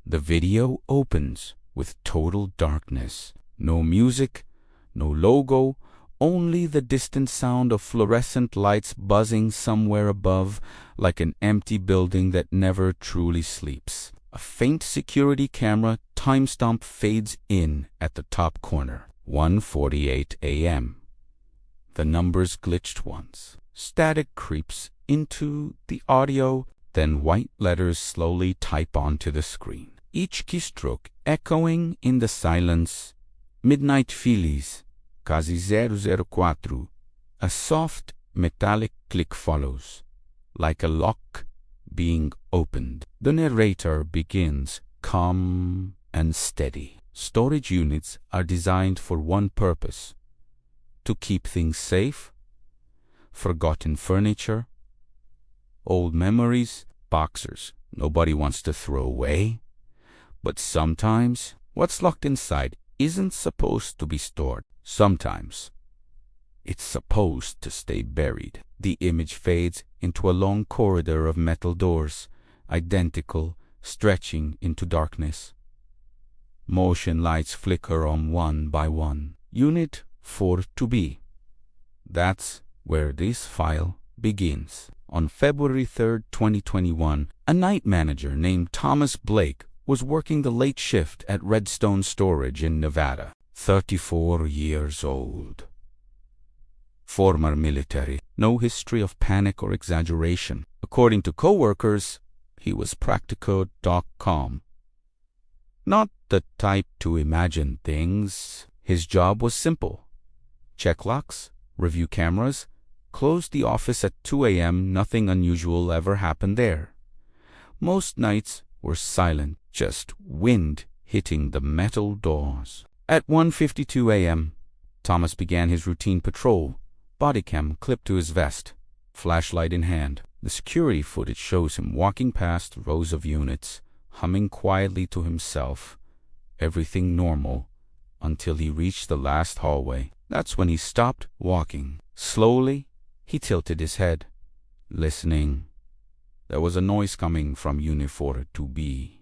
The video opens with total darkness. No music, no logo, only the distant sound of fluorescent lights buzzing somewhere above, like an empty building that never truly sleeps. A faint security camera timestamp fades in at the top corner. 1:48 a.m. The numbers glitched once. Static creeps into the audio, then white letters slowly type onto the screen. Each keystroke echoing in the silence. Midnight Phillies, Casi 004. A soft metallic click follows, like a lock being opened. The narrator begins, calm and steady. Storage units are designed for one purpose: to keep things safe. Forgotten furniture, old memories, boxers nobody wants to throw away. But sometimes what's locked inside isn't supposed to be stored. Sometimes it's supposed to stay buried. The image fades into a long corridor of metal doors, identical, stretching into darkness. Motion lights flicker on one by one. Unit 4-B. That's where this file begins. On February 3rd, 2021, a night manager named Thomas Blake was working the late shift at Redstone Storage in Nevada. 34 years old. Former military. No history of panic or exaggeration. According to coworkers, he was practical, calm. Not the type to imagine things. His job was simple. Check locks, review cameras, close the office at 2 a.m. Nothing unusual ever happened there. Most nights were silent, just wind hitting the metal doors. At 1:52 a.m., Thomas began his routine patrol, bodycam clipped to his vest, flashlight in hand. The security footage shows him walking past rows of units, humming quietly to himself, everything normal, until he reached the last hallway. That's when he stopped walking. Slowly, he tilted his head, listening. There was a noise coming from Unit 4-B.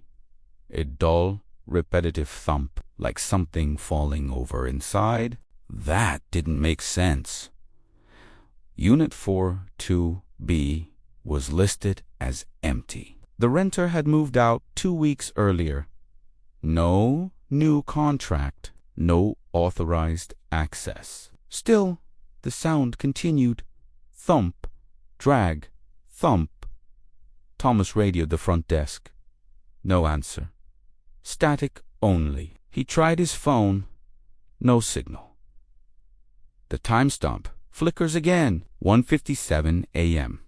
A dull, repetitive thump, like something falling over inside. That didn't make sense. Unit 4-B was listed as empty. The renter had moved out 2 weeks earlier. No new contract, no authorized access. Still, the sound continued. Thump, drag, thump. Thomas radioed the front desk. No answer. Static only. He tried his phone. No signal. The timestamp flickers again. 1:57 a.m.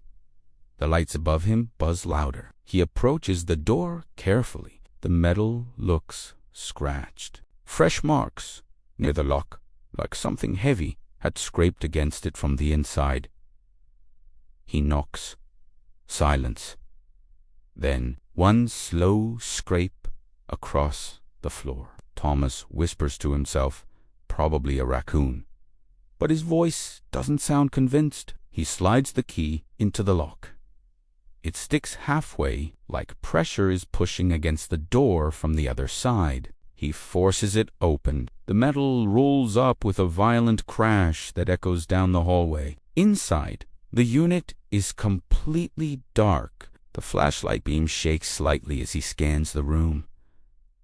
The lights above him buzz louder. He approaches the door carefully. The metal looks scratched. Fresh marks near the lock, like something heavy had scraped against it from the inside. He knocks. Silence. Then one slow scrape across the floor. Thomas whispers to himself, probably a raccoon. But his voice doesn't sound convinced. He slides the key into the lock. It sticks halfway, like pressure is pushing against the door from the other side. He forces it open. The metal rolls up with a violent crash that echoes down the hallway. Inside, the unit is completely dark. The flashlight beam shakes slightly as he scans the room.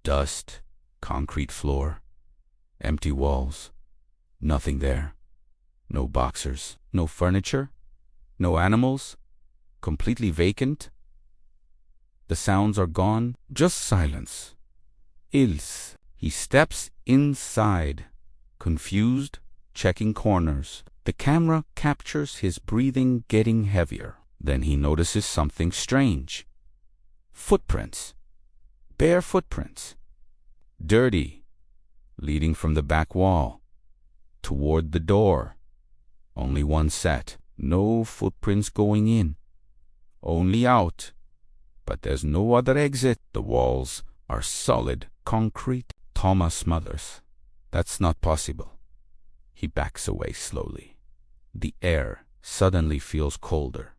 Dust, concrete floor, empty walls. Nothing there. No boxers, no furniture, no animals. Completely vacant. The sounds are gone, just silence. Ils. He steps inside, confused, checking corners. The camera captures his breathing getting heavier. Then he notices something strange. Footprints. Bare footprints. Dirty, leading from the back wall toward the door. Only one set. No footprints going in. Only out. But there's no other exit. The walls are solid concrete. Thomas smothers. That's not possible. He backs away slowly. The air suddenly feels colder.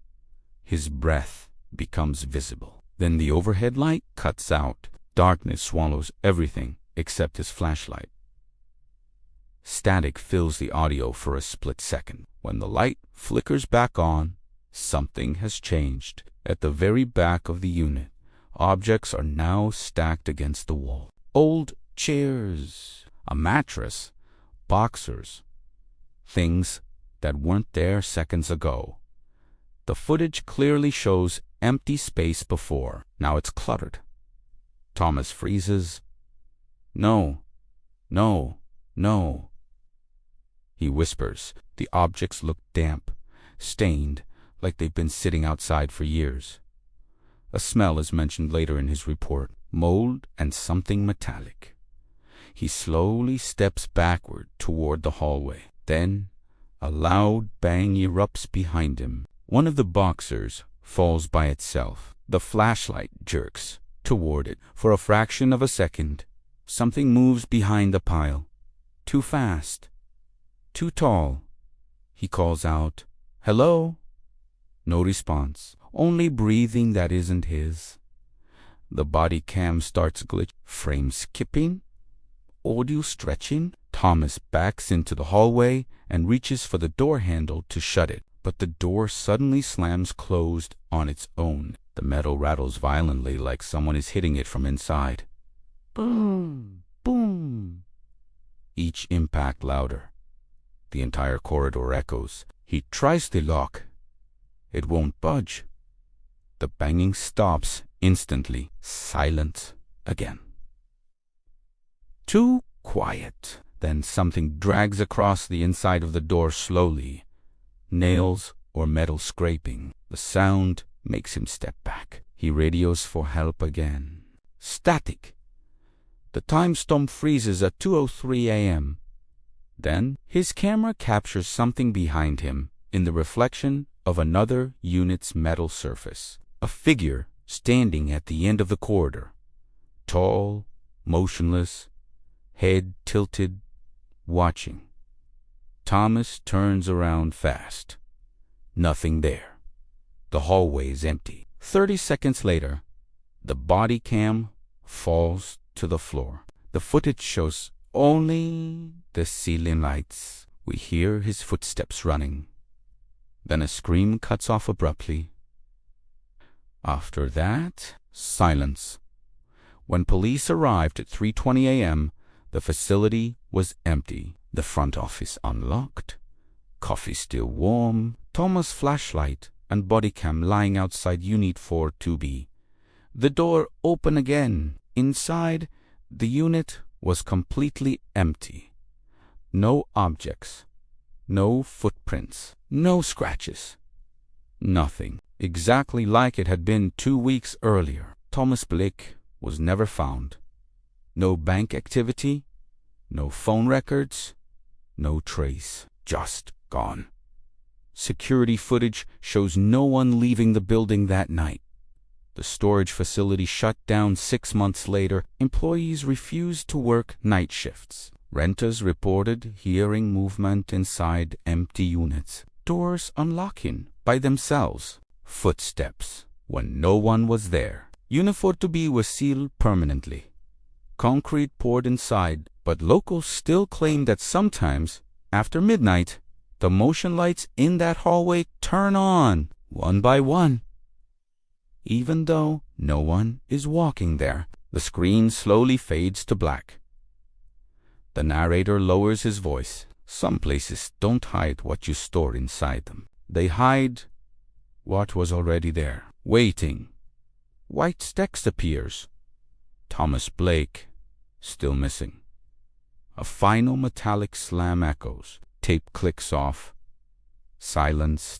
His breath becomes visible. Then the overhead light cuts out. Darkness swallows everything except his flashlight. Static fills the audio for a split second. When the light flickers back on, something has changed. At the very back of the unit, objects are now stacked against the wall. Old chairs, a mattress, boxers, things that weren't there seconds ago. The footage clearly shows empty space before. Now it's cluttered. Thomas freezes. No, no, no. He whispers. The objects look damp, stained, like they've been sitting outside for years. A smell is mentioned later in his report, mold and something metallic. He slowly steps backward toward the hallway. Then a loud bang erupts behind him. One of the boxers falls by itself. The flashlight jerks toward it. For a fraction of a second, something moves behind the pile. Too fast. Too tall. He calls out, "Hello?" No response. Only breathing that isn't his. The body cam starts glitching. Frame skipping. Audio stretching. Thomas backs into the hallway and reaches for the door handle to shut it. But the door suddenly slams closed on its own. The metal rattles violently like someone is hitting it from inside. Boom! Boom! Each impact louder. The entire corridor echoes. He tries the lock. It won't budge. The banging stops instantly. Silence again. Too quiet. Then something drags across the inside of the door slowly. Nails or metal scraping. The sound makes him step back. He radios for help again. Static. The time stump freezes at 2:03 a.m. Then his camera captures something behind him in the reflection of another unit's metal surface. A figure standing at the end of the corridor. Tall, motionless, head tilted, watching. Thomas turns around fast. Nothing there. The hallway is empty. 30 seconds later, the body cam falls to the floor. The footage shows only the ceiling lights. We hear his footsteps running. Then a scream cuts off abruptly. After that, silence. When police arrived at 3:20 a.m., the facility was empty. The front office unlocked. Coffee still warm. Thomas' flashlight and body cam lying outside Unit 4-2B. The door open again. Inside, the unit was completely empty. No objects. No footprints. No scratches. Nothing. Exactly like it had been 2 weeks earlier. Thomas Blake was never found. No bank activity. No phone records. No trace. Just gone. Security footage shows no one leaving the building that night. The storage facility shut down 6 months later. Employees refused to work night shifts. Renters reported hearing movement inside empty units. Doors unlocking by themselves. Footsteps when no one was there. Unit 4-2B was sealed permanently. Concrete poured inside, but locals still claim that sometimes, after midnight, the motion lights in that hallway turn on, one by one. Even though no one is walking there, the screen slowly fades to black. The narrator lowers his voice. Some places don't hide what you store inside them. They hide what was already there, waiting. White text appears. Thomas Blake, still missing. A final metallic slam echoes. Tape clicks off. Silence.